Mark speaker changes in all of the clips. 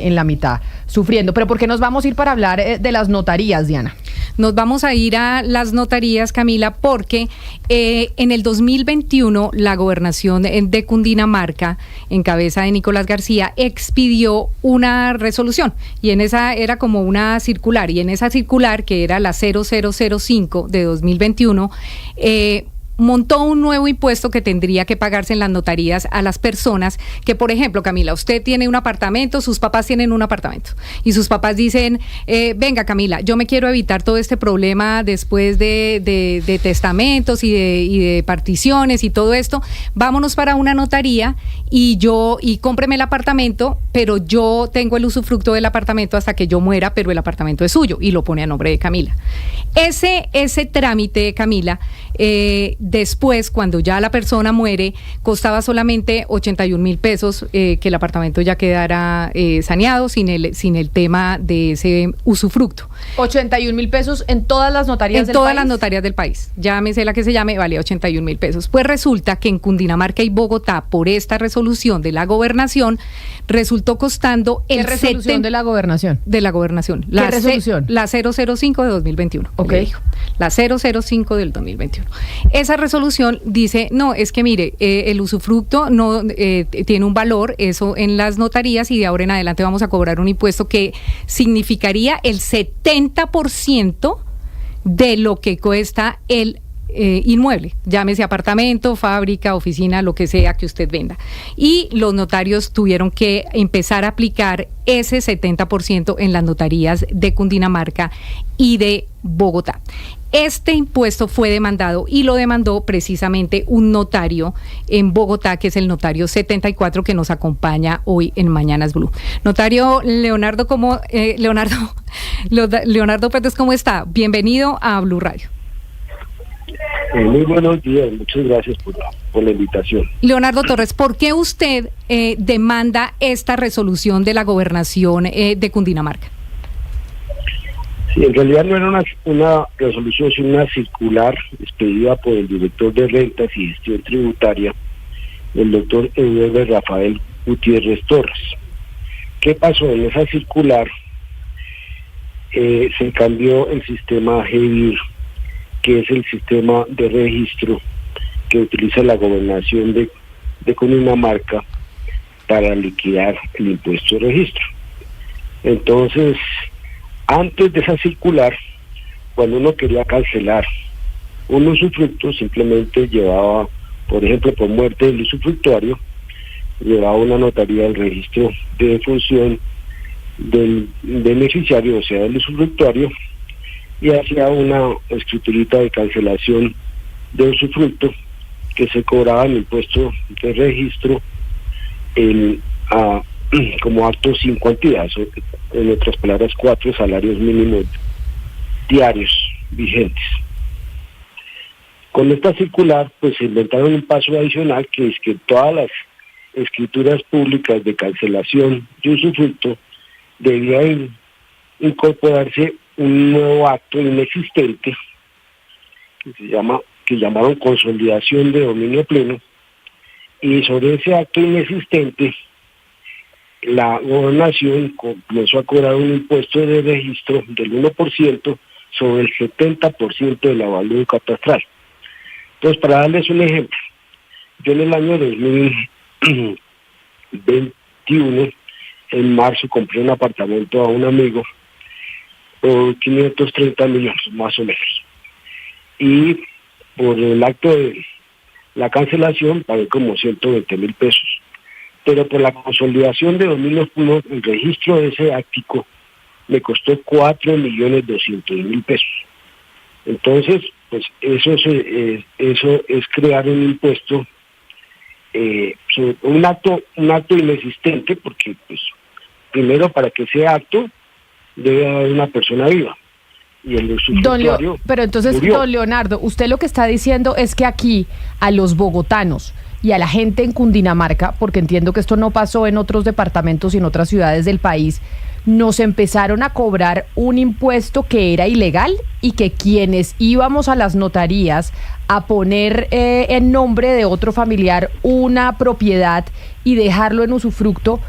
Speaker 1: en la mitad sufriendo. Pero ¿por qué nos vamos a ir para hablar de las notarías, Diana?
Speaker 2: Nos vamos a ir a las notarías, Camila, porque en el 2021 la gobernación de Cundinamarca, en cabeza de Nicolás García, expidió una resolución, y en esa era como una circular, y en esa circular, que era la 0005 de 2021, montó un nuevo impuesto que tendría que pagarse en las notarías a las personas que, por ejemplo, Camila, usted tiene un apartamento, sus papás tienen un apartamento y sus papás dicen, venga, Camila, yo me quiero evitar todo este problema después de testamentos y de particiones y todo esto, vámonos para una notaría y cómpreme el apartamento, pero yo tengo el usufructo del apartamento hasta que yo muera, pero el apartamento es suyo, y lo pone a nombre de Camila. Ese trámite, Camila, después, cuando ya la persona muere, costaba solamente 81,000 pesos, que el apartamento ya quedara saneado sin el tema de ese usufructo.
Speaker 1: 81,000 pesos en todas las notarías del país. En
Speaker 2: todas las notarías del país. Llámese la que se llame, vale 81,000 pesos. Pues resulta que en Cundinamarca y Bogotá, por esta resolución de la gobernación, resultó costando el...
Speaker 1: ¿Qué resolución de la gobernación?
Speaker 2: De la gobernación.
Speaker 1: ¿Qué resolución?
Speaker 2: La 005 de 2021.
Speaker 1: Ok.
Speaker 2: La 005 del 2021. Esa resolución dice, no, es que mire, el usufructo no tiene un valor, eso en las notarías, y de ahora en adelante vamos a cobrar un impuesto que significaría el 70% de lo que cuesta el inmueble, llámese apartamento, fábrica, oficina, lo que sea que usted venda. Y los notarios tuvieron que empezar a aplicar ese 70% en las notarías de Cundinamarca y de Bogotá. Este impuesto fue demandado, y lo demandó precisamente un notario en Bogotá, que es el notario 74, que nos acompaña hoy en Mañanas Blue. Notario Leonardo, Leonardo Pérez, ¿cómo está? Bienvenido a Blue Radio.
Speaker 3: Muy buenos días, muchas gracias por la invitación.
Speaker 2: Leonardo Torres, ¿por qué usted demanda esta resolución de la gobernación de Cundinamarca?
Speaker 3: Sí, en realidad no era una resolución, sino una circular expedida por el director de Rentas y Gestión Tributaria, el doctor Eduardo Rafael Gutiérrez Torres. ¿Qué pasó? En esa circular se cambió el sistema GEVIR, que es el sistema de registro que utiliza la gobernación de Cundinamarca para liquidar el impuesto de registro. Entonces, antes de esa circular, cuando uno quería cancelar un usufructo, simplemente llevaba, por ejemplo, por muerte del usufructuario, llevaba una notaría del registro de defunción del beneficiario, o sea, del usufructuario, y hacía una escriturita de cancelación de usufructo que se cobraba en el impuesto de registro como acto sin cuantía, en otras palabras, 4 salarios mínimos diarios vigentes. Con esta circular, pues se inventaron un paso adicional, que es que todas las escrituras públicas de cancelación de usufructo debían incorporarse un nuevo acto inexistente que llamaron consolidación de dominio pleno, y sobre ese acto inexistente la gobernación comenzó a cobrar un impuesto de registro del 1% sobre el 70% del avalúo catastral. Entonces, para darles un ejemplo, yo en el año 2021, en marzo, compré un apartamento a un amigo por 530 millones, más o menos. Y por el acto de la cancelación pagué como 120,000 pesos. Pero por la consolidación de dominio, el registro de ese ático me costó 4,200,000 pesos. Entonces, pues eso es crear un impuesto sobre un acto inexistente, porque pues primero, para que sea acto debe haber una persona viva, y el usufructuario
Speaker 1: pero entonces
Speaker 3: murió.
Speaker 1: Don Leonardo, usted lo que está diciendo es que aquí a los bogotanos y a la gente en Cundinamarca, porque entiendo que esto no pasó en otros departamentos y en otras ciudades del país, nos empezaron a cobrar un impuesto que era ilegal, y que quienes íbamos a las notarías a poner en nombre de otro familiar una propiedad y dejarlo en usufructo,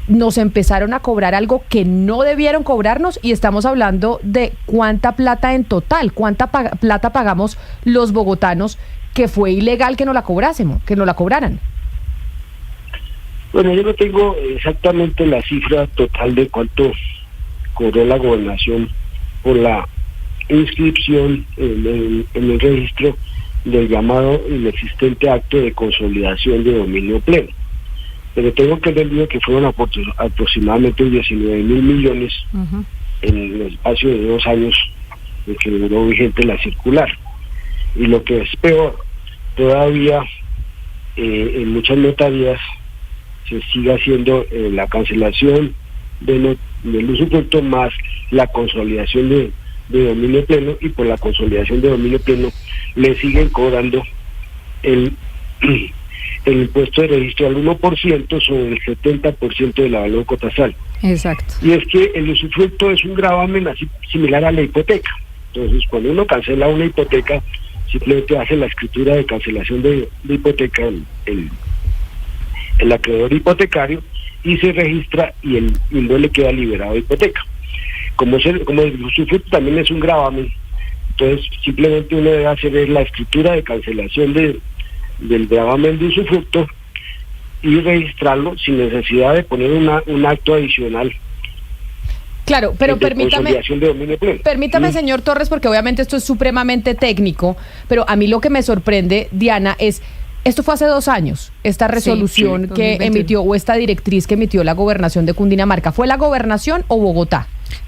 Speaker 1: nos empezaron a cobrar algo que no debieron cobrarnos, y estamos hablando de cuánta plata en total, plata pagamos los bogotanos, que fue ilegal que nos la cobraran.
Speaker 3: Bueno, yo no tengo exactamente la cifra total de cuánto cobró la gobernación por la inscripción en el registro del llamado inexistente acto de consolidación de dominio pleno. Pero tengo que entender que fueron aproximadamente 19.000 millones en el espacio de 2 años en que duró vigente la circular. Y lo que es peor, todavía en muchas notarías se sigue haciendo la cancelación del usufructo más la consolidación de dominio pleno, y por la consolidación de dominio pleno le siguen cobrando el impuesto de registro al 1% sobre el 70% de la valor cotasal.
Speaker 2: Exacto.
Speaker 3: Y es que el usufructo es un gravamen así similar a la hipoteca. Entonces, cuando uno cancela una hipoteca, simplemente hace la escritura de cancelación de hipoteca el acreedor hipotecario, y se registra, y el inmueble queda liberado de hipoteca. Como el usufructo también es un gravamen, entonces simplemente uno debe hacer la escritura de cancelación del gravamen de usufructo y registrarlo sin necesidad de poner un acto adicional.
Speaker 1: Claro, pero permítame, señor Torres, porque obviamente esto es supremamente técnico, pero a mí lo que me sorprende, Diana, es, esto fue hace 2 años, esta resolución que emitió, o esta directriz que emitió la gobernación de Cundinamarca. ¿Fue la gobernación o Bogotá?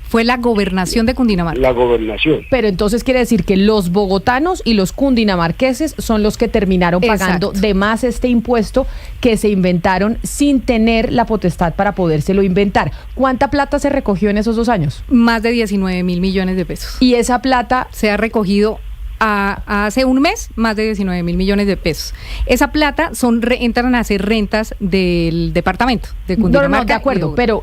Speaker 2: Fue la gobernación de Cundinamarca.
Speaker 3: La gobernación.
Speaker 1: Pero entonces quiere decir que los bogotanos y los cundinamarqueses son los que terminaron pagando de más este impuesto que se inventaron sin tener la potestad para podérselo inventar. ¿Cuánta plata se recogió en esos 2 años?
Speaker 2: Más de 19.000 millones de pesos.
Speaker 1: Y esa plata
Speaker 2: se ha recogido hace un mes, más de 19.000 millones de pesos. Esa plata entran a ser rentas del departamento de Cundinamarca.
Speaker 1: No, de acuerdo, pero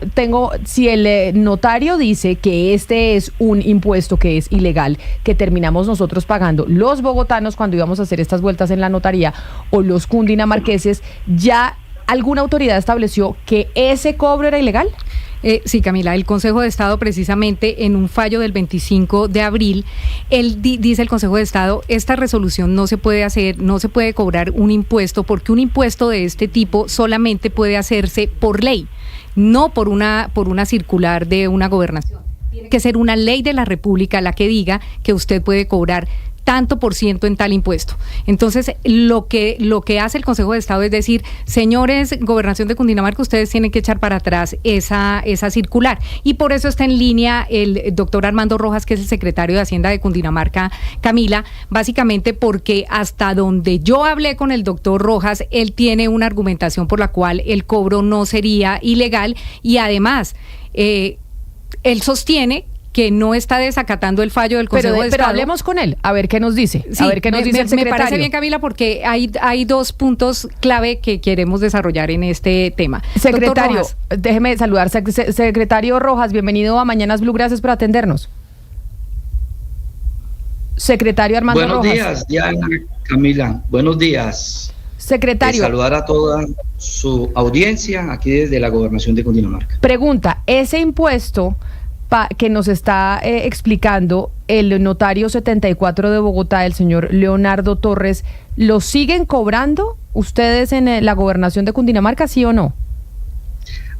Speaker 1: si el notario dice que este es un impuesto que es ilegal, que terminamos nosotros pagando los bogotanos cuando íbamos a hacer estas vueltas en la notaría, o los cundinamarqueses, ¿ya alguna autoridad estableció que ese cobro era ilegal?
Speaker 2: Sí, Camila, el Consejo de Estado, precisamente en un fallo del 25 de abril, dice el Consejo de Estado, esta resolución no se puede hacer, no se puede cobrar un impuesto, porque un impuesto de este tipo solamente puede hacerse por ley, no por una circular de una gobernación. Tiene que ser una ley de la República la que diga que usted puede cobrar tanto por ciento en tal impuesto. Entonces, lo que hace el Consejo de Estado es decir, señores, Gobernación de Cundinamarca, ustedes tienen que echar para atrás esa circular. Y por eso está en línea el doctor Armando Rojas, que es el secretario de Hacienda de Cundinamarca, Camila, básicamente porque hasta donde yo hablé con el doctor Rojas, él tiene una argumentación por la cual el cobro no sería ilegal, y además, él sostiene que no está desacatando el fallo del Consejo de Estado.
Speaker 1: Pero hablemos con él, a ver qué nos dice.
Speaker 2: Sí,
Speaker 1: a ver qué nos dice el secretario.
Speaker 2: Me parece bien, Camila, porque hay 2 puntos clave que queremos desarrollar en este tema.
Speaker 1: Secretario, déjeme saludar. Secretario Rojas, bienvenido a Mañanas Blue, gracias por atendernos. Secretario Armando Rojas.
Speaker 4: Buenos días, Diana, Camila. Buenos días.
Speaker 1: Secretario.
Speaker 4: Saludar a toda su audiencia aquí desde la Gobernación de Cundinamarca.
Speaker 1: Pregunta, ese impuesto que nos está explicando el notario 74 de Bogotá, el señor Leonardo Torres, ¿lo siguen cobrando ustedes en la gobernación de Cundinamarca, sí o no?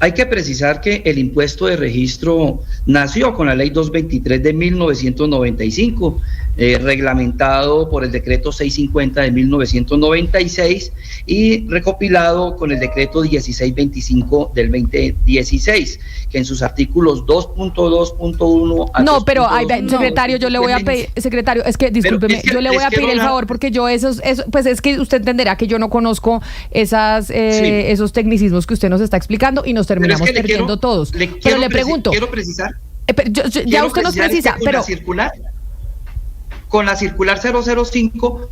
Speaker 4: Hay que precisar que el impuesto de registro nació con la ley 223 de 1995, reglamentado por el decreto 650 de 1996 y recopilado con el decreto 1625 del 2016, que en sus artículos 2.2.1...
Speaker 1: No, pero secretario, yo le voy a pedir, secretario, es que discúlpeme, yo le voy a pedir el favor, porque yo pues es que usted entenderá que yo no conozco esos tecnicismos que usted nos está explicando y nos terminamos perdiendo todos. Pero le pregunto.
Speaker 4: Quiero precisar.
Speaker 1: Ya usted nos precisa, pero...
Speaker 4: Con la circular 005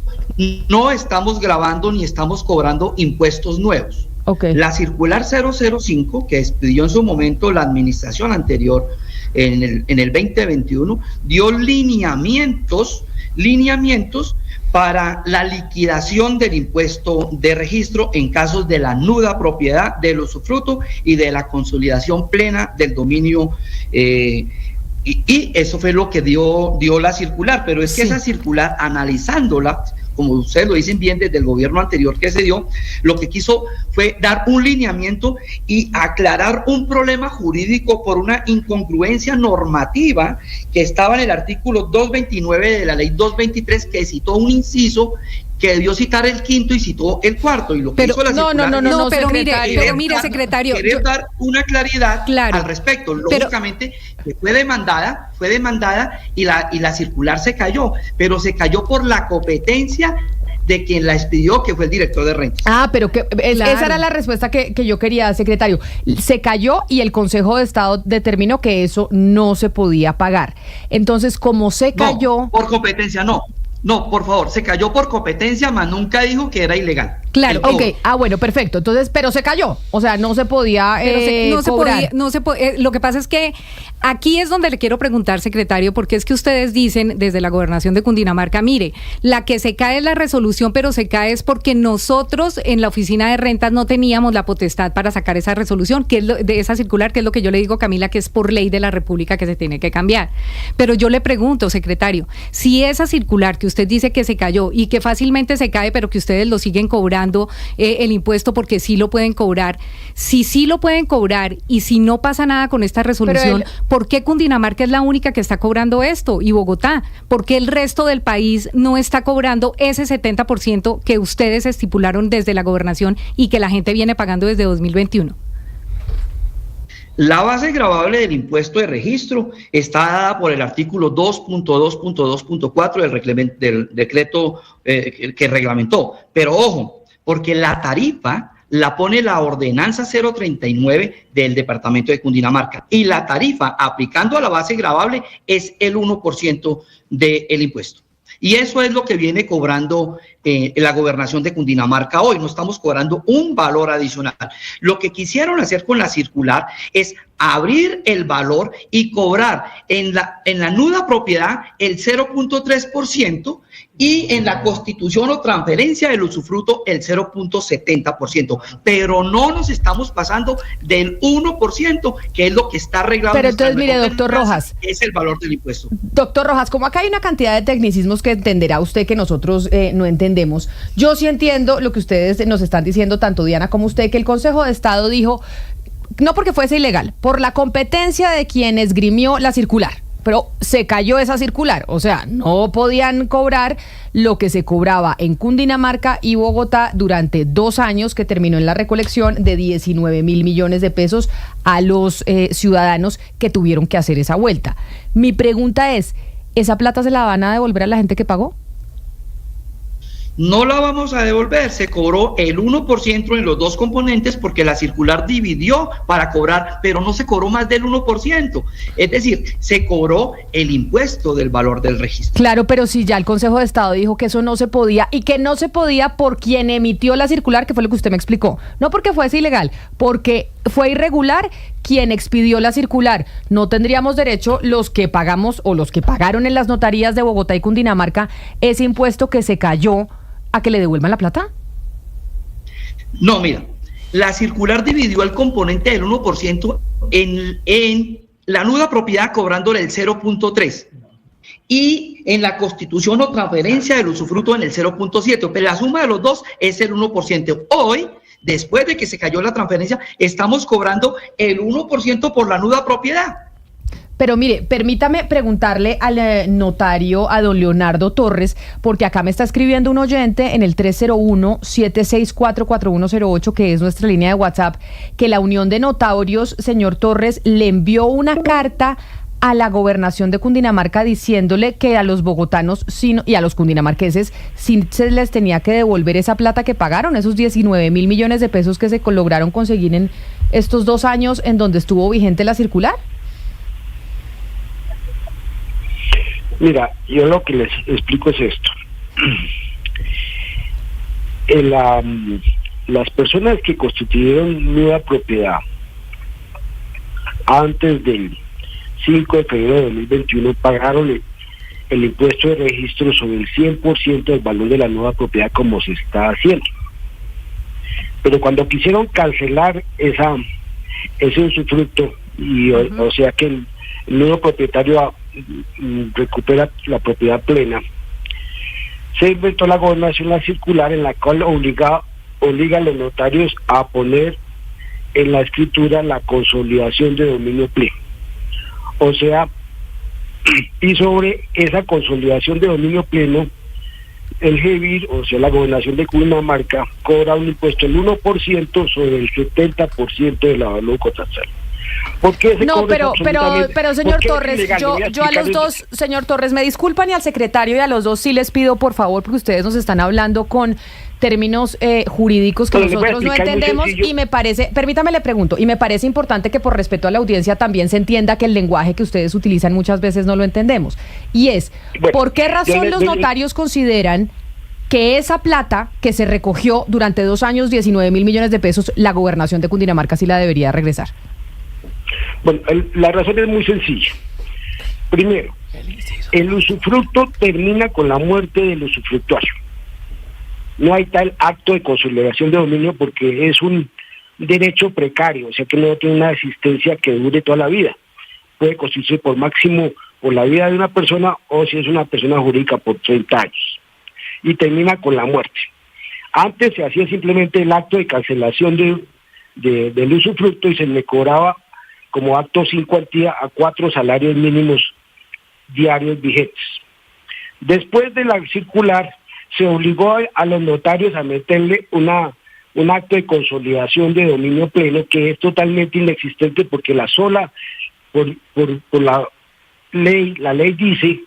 Speaker 4: no estamos grabando ni estamos cobrando impuestos nuevos.
Speaker 1: Okay.
Speaker 4: La circular 005 que expidió en su momento la administración anterior en el 2021 dio lineamientos para la liquidación del impuesto de registro en casos de la nuda propiedad, del usufructo y de la consolidación plena del dominio. Y eso fue lo que dio la circular, pero es que esa circular, analizándola, como ustedes lo dicen bien, desde el gobierno anterior que se dio, lo que quiso fue dar un lineamiento y aclarar un problema jurídico por una incongruencia normativa que estaba en el artículo 229 de la ley 223, que citó un inciso que debió citar el quinto y citó el cuarto, y lo que hizo la circular...
Speaker 2: No, pero mire, secretario...
Speaker 4: Quería dar una claridad al respecto. Lógicamente, que fue demandada y la circular se cayó, pero se cayó por la competencia de quien la expidió, que fue el director de rentas.
Speaker 1: Pero esa era la respuesta que yo quería, secretario. Se cayó y el Consejo de Estado determinó que eso no se podía pagar. Entonces, como se cayó...
Speaker 4: No, por competencia no. No, por favor, se cayó por competencia, mas nunca dijo que era ilegal.
Speaker 1: Claro, ok. Bueno, perfecto. Entonces, pero se cayó. O sea, no se podía cobrar.
Speaker 2: Lo que pasa es que aquí es donde le quiero preguntar, secretario, porque es que ustedes dicen desde la gobernación de Cundinamarca, mire, la que se cae es la resolución, pero se cae es porque nosotros en la oficina de rentas no teníamos la potestad para sacar esa resolución, que es de esa circular, que es lo que yo le digo, Camila, que es por ley de la República que se tiene que cambiar. Pero yo le pregunto, secretario, si esa circular que usted dice que se cayó y que fácilmente se cae, pero que ustedes lo siguen cobrando el impuesto porque sí lo pueden cobrar, si sí lo pueden cobrar y si no pasa nada con esta resolución, ¿por qué Cundinamarca es la única que está cobrando esto y Bogotá? ¿Por qué el resto del país no está cobrando ese 70% que ustedes estipularon desde la gobernación y que la gente viene pagando desde 2021?
Speaker 4: La base gravable del impuesto de registro está dada por el artículo 2.2.2.4 del decreto que reglamentó. Pero ojo, porque la tarifa la pone la ordenanza 039 del departamento de Cundinamarca. Y la tarifa aplicando a la base gravable es el 1% del impuesto. Y eso es lo que viene cobrando la gobernación de Cundinamarca hoy. No estamos cobrando un valor adicional. Lo que quisieron hacer con la circular es abrir el valor y cobrar en la nuda propiedad el 0.3% y en la constitución o transferencia del usufructo el 0.70%. Pero no nos estamos pasando del 1%, que es lo que está arreglado.
Speaker 1: Pero entonces, mire, doctor Rojas.
Speaker 4: Es el valor del impuesto.
Speaker 1: Doctor Rojas, como acá hay una cantidad de tecnicismos que entenderá usted que nosotros no entendemos, yo sí entiendo lo que ustedes nos están diciendo, tanto Diana como usted, que el Consejo de Estado dijo, no porque fuese ilegal, por la competencia de quien esgrimió la circular. Pero se cayó esa circular, o sea, no podían cobrar lo que se cobraba en Cundinamarca y Bogotá durante 2 años, que terminó en la recolección de 19.000 millones de pesos a los ciudadanos que tuvieron que hacer esa vuelta. Mi pregunta es, ¿esa plata se la van a devolver a la gente que pagó?
Speaker 4: No la vamos a devolver, se cobró el 1% en los dos componentes porque la circular dividió para cobrar, pero no se cobró más del 1%. Es decir, se cobró el impuesto del valor del registro.
Speaker 1: Claro, pero si ya el Consejo de Estado dijo que eso no se podía y que no se podía por quien emitió la circular, que fue lo que usted me explicó. No porque fuese ilegal, porque fue irregular quien expidió la circular. ¿No tendríamos derecho los que pagamos o los que pagaron en las notarías de Bogotá y Cundinamarca ese impuesto que se cayó a que le devuelvan la plata?
Speaker 4: No, mira, la circular dividió el componente del 1% en la nuda propiedad cobrándole el 0.3% y en la constitución o transferencia del usufructo en el 0.7%, pero la suma de los dos es el 1%. Hoy, después de que se cayó la transferencia, estamos cobrando el 1% por la nuda propiedad.
Speaker 1: Pero mire, permítame preguntarle al notario, a don Leonardo Torres, porque acá me está escribiendo un oyente en el 301-764-4108, que es nuestra línea de WhatsApp, que la Unión de Notarios, señor Torres, le envió una carta a la gobernación de Cundinamarca diciéndole que a los bogotanos y a los cundinamarqueses sí se les tenía que devolver esa plata que pagaron, esos 19.000 millones de pesos que se lograron conseguir en estos 2 años en donde estuvo vigente la circular.
Speaker 3: Mira, yo lo que les explico es esto. Las personas que constituyeron nueva propiedad antes del 5 de febrero de 2021 pagaron el impuesto de registro sobre el 100% del valor de la nueva propiedad como se está haciendo. Pero cuando quisieron cancelar ese usufructo, y o sea que el nuevo propietario recupera la propiedad plena, se inventó la gobernación la circular en la cual obliga a los notarios a poner en la escritura la consolidación de dominio pleno. O sea, y sobre esa consolidación de dominio pleno, el GEBIR, o sea, la gobernación de Cundinamarca, cobra un impuesto del 1% sobre el 70% del valor contractual.
Speaker 1: No, pero señor Torres, yo a los dos, señor Torres, me disculpan, y al secretario y a los dos sí les pido, por favor, porque ustedes nos están hablando con términos jurídicos que nosotros no entendemos, y me parece, permítame le pregunto, y me parece importante que por respeto a la audiencia también se entienda que el lenguaje que ustedes utilizan muchas veces no lo entendemos, y es, ¿por qué razón los notarios consideran que esa plata que se recogió durante 2 años, 19.000 millones de pesos, la gobernación de Cundinamarca sí la debería regresar?
Speaker 3: Bueno, la razón es muy sencilla. Primero, el usufructo termina con la muerte del usufructuario. No hay tal acto de consolidación de dominio porque es un derecho precario, o sea que no tiene una existencia que dure toda la vida. Puede constituirse por máximo por la vida de una persona, o si es una persona jurídica por 30 años. Y termina con la muerte. Antes se hacía simplemente el acto de cancelación del usufructo y se le cobraba como acto sin cuantía a 4 salarios mínimos diarios vigentes. Después de la circular, se obligó a los notarios a meterle un acto de consolidación de dominio pleno que es totalmente inexistente porque por la ley dice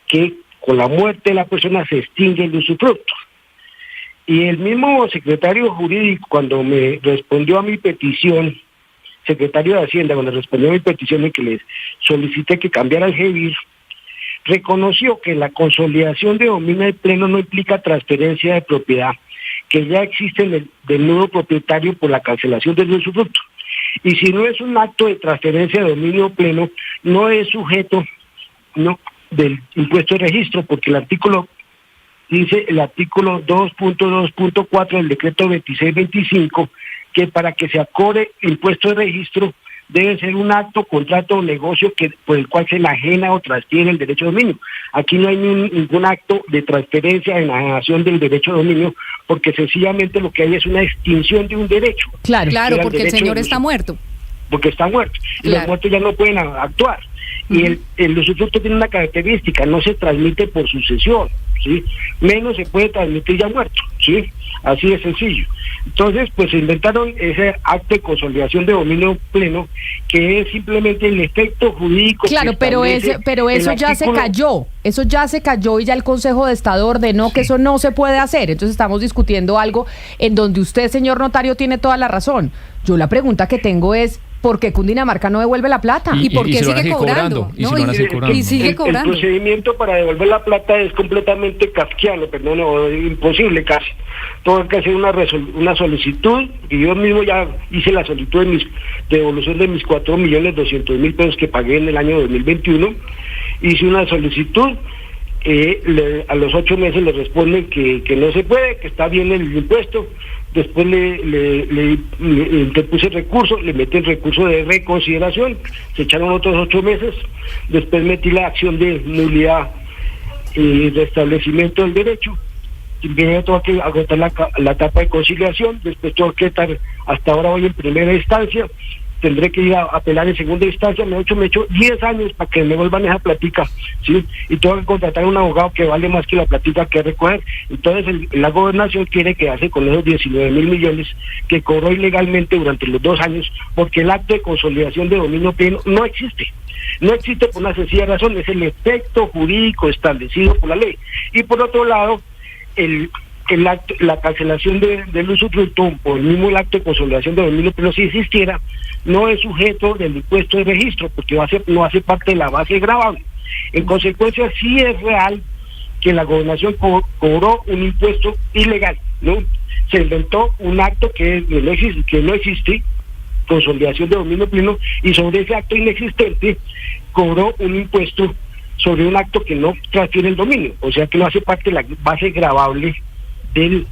Speaker 3: que con la muerte de la persona se extingue el usufructo. Y el mismo secretario jurídico, cuando me respondió a mi petición, secretario de Hacienda, cuando respondió a mi petición de que les solicité que cambiara el GEBIR, reconoció que la consolidación de dominio pleno no implica transferencia de propiedad, que ya existe del nuevo propietario por la cancelación del usufructo. Y si no es un acto de transferencia de dominio pleno, no es sujeto del impuesto de registro, porque el artículo 2.2.4 del decreto 2625, que para que se acobre impuesto de registro debe ser un acto, contrato o negocio por el cual se enajena o transfiere el derecho de dominio. Aquí no hay ningún acto de transferencia, de enajenación del derecho de dominio, porque sencillamente lo que hay es una extinción de un derecho.
Speaker 2: Claro, porque el señor está muerto.
Speaker 3: Porque está muerto, y los muertos ya no pueden actuar. Y el usufructo tiene una característica, no se transmite por sucesión, ¿sí? Menos se puede transmitir ya muerto, ¿sí? Así de sencillo. Entonces, pues se inventaron ese acto de consolidación de dominio pleno, que es simplemente el efecto jurídico.
Speaker 1: Claro, pero eso ya se cayó, y ya el Consejo de Estado ordenó que eso no se puede hacer. Entonces estamos discutiendo algo en donde usted, señor notario, tiene toda la razón. Yo la pregunta que tengo es, ¿por qué Cundinamarca no devuelve la plata?
Speaker 2: ¿Y por qué sigue cobrando? Y sigue cobrando.
Speaker 3: El procedimiento para devolver la plata es completamente kafkiano, imposible casi. Tengo que hacer una solicitud, y yo mismo ya hice la solicitud de devolución de mis 4.200.000 pesos que pagué en el año 2021. Hice una solicitud, a los 8 meses le responden que no se puede, que está bien el impuesto. Después le interpuse recurso, le metí el recurso de reconsideración, se echaron otros 8 meses, después metí la acción de nulidad y restablecimiento del derecho. Primero tengo que agotar la etapa de conciliación, después tengo que estar, hasta ahora voy en primera instancia, tendré que ir a apelar en segunda instancia, me he hecho 10 años para que me vuelvan esa platica, ¿sí? Y tengo que contratar a un abogado que vale más que la platica que recoger. Entonces la gobernación quiere quedarse con esos 19.000 millones que cobró ilegalmente durante los 2 años, porque el acto de consolidación de dominio pleno no existe. No existe por una sencilla razón, es el efecto jurídico establecido por la ley. Y por otro lado, la cancelación del usufructo, por el mismo acto de consolidación de dominio pleno, si existiera, no es sujeto del impuesto de registro, porque no hace parte de la base gravable. En consecuencia, sí es real que la gobernación cobró un impuesto ilegal, ¿no? Se inventó un acto que no existe, consolidación de dominio pleno, y sobre ese acto inexistente cobró un impuesto sobre un acto que no transfiere el dominio, o sea que no hace parte de la base gravable del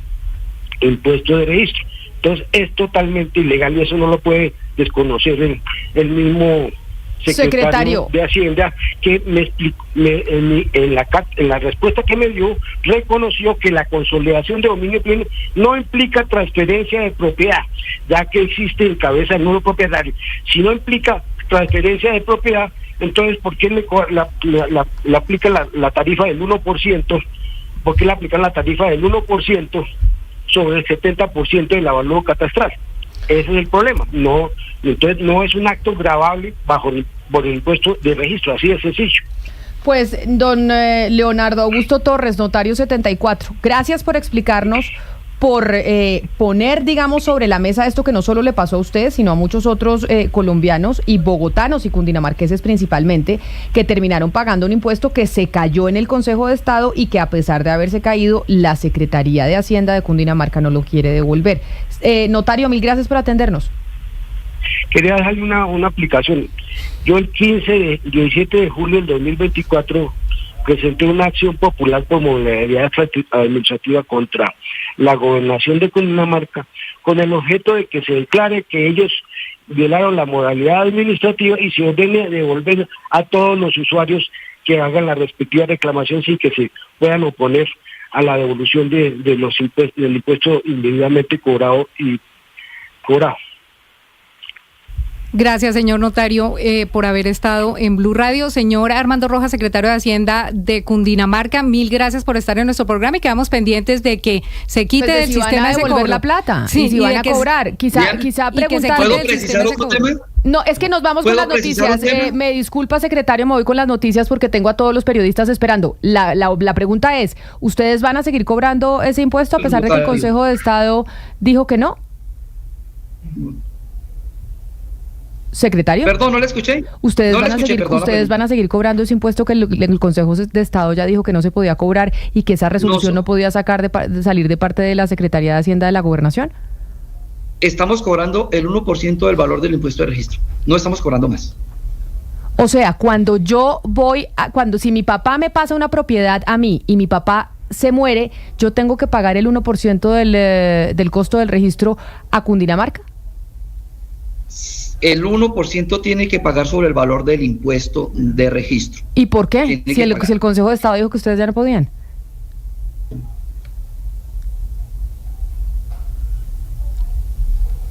Speaker 3: impuesto de registro. Entonces es totalmente ilegal y eso no lo puede desconocer el mismo secretario de Hacienda, que en la respuesta que me dio reconoció que la consolidación de dominio pleno no implica transferencia de propiedad, ya que existe en cabeza el nuevo propietario. Si no implica transferencia de propiedad, entonces ¿por qué le aplica la tarifa del 1%? ¿Por qué le aplican la tarifa del 1% sobre el 70% del avalúo catastral? Ese es el problema. No, entonces no es un acto gravable por el impuesto de registro, así de sencillo.
Speaker 1: Pues, don Leonardo Augusto Torres, notario 74, gracias por explicarnos, por poner, digamos, sobre la mesa esto que no solo le pasó a usted, sino a muchos otros colombianos y bogotanos y cundinamarqueses principalmente, que terminaron pagando un impuesto que se cayó en el Consejo de Estado y que, a pesar de haberse caído, la Secretaría de Hacienda de Cundinamarca no lo quiere devolver. Notario, mil gracias por atendernos.
Speaker 3: Quería dejarle una aplicación. Yo el 17 de julio del 2024 presenté una acción popular por modalidad administrativa contra la gobernación de Cundinamarca, con el objeto de que se declare que ellos violaron la modalidad administrativa y se ordene devolver a todos los usuarios que hagan la respectiva reclamación sin que se puedan oponer a la devolución de los impuestos, del impuesto indebidamente cobrado.
Speaker 2: Gracias, señor notario, por haber estado en Blue Radio. Señor Armando Rojas, secretario de Hacienda de Cundinamarca, mil gracias por estar en nuestro programa y quedamos pendientes de que se quite del sistema ese cobro
Speaker 1: la plata,
Speaker 2: sí,
Speaker 1: y si van a cobrar. Quizá preguntarle.
Speaker 4: ¿Puedo precisar otro tema?
Speaker 1: No, es que nos vamos con las noticias. Me disculpa, secretario, me voy con las noticias porque tengo a todos los periodistas esperando. La pregunta es, ¿ustedes van a seguir cobrando ese impuesto a pesar de que el Consejo de Estado dijo que no? Secretario.
Speaker 4: Perdón, no le escuché.
Speaker 1: Ustedes van a seguir cobrando ese impuesto que el Consejo de Estado ya dijo que no se podía cobrar y que esa resolución no podía salir de parte de la Secretaría de Hacienda de la Gobernación.
Speaker 4: Estamos cobrando el 1% del valor del impuesto de registro. No estamos cobrando más.
Speaker 1: O sea, cuando si mi papá me pasa una propiedad a mí y mi papá se muere, yo tengo que pagar el 1% del costo del registro a Cundinamarca.
Speaker 4: El 1% tiene que pagar sobre el valor del impuesto de registro.
Speaker 1: ¿Y por qué? Si el Consejo de Estado dijo que ustedes ya no podían.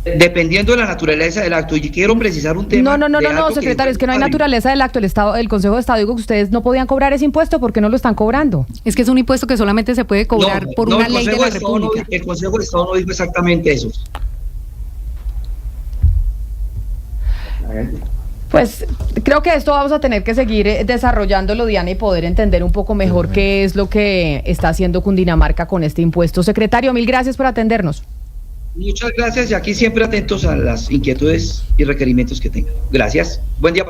Speaker 4: Dependiendo de la naturaleza del acto. Y quiero precisar un tema.
Speaker 1: No, secretario, es que no hay naturaleza del acto. El Consejo de Estado dijo que ustedes no podían cobrar ese impuesto porque no lo están cobrando.
Speaker 2: Es que es un impuesto que solamente se puede cobrar por una ley de la República.
Speaker 4: El Consejo de Estado no dijo exactamente eso.
Speaker 1: Pues creo que esto vamos a tener que seguir desarrollándolo, Diana, y poder entender un poco mejor qué es lo que está haciendo Cundinamarca con este impuesto. Secretario, mil gracias por atendernos.
Speaker 4: Muchas gracias y aquí siempre atentos a las inquietudes y requerimientos que tengan. Gracias. Buen día.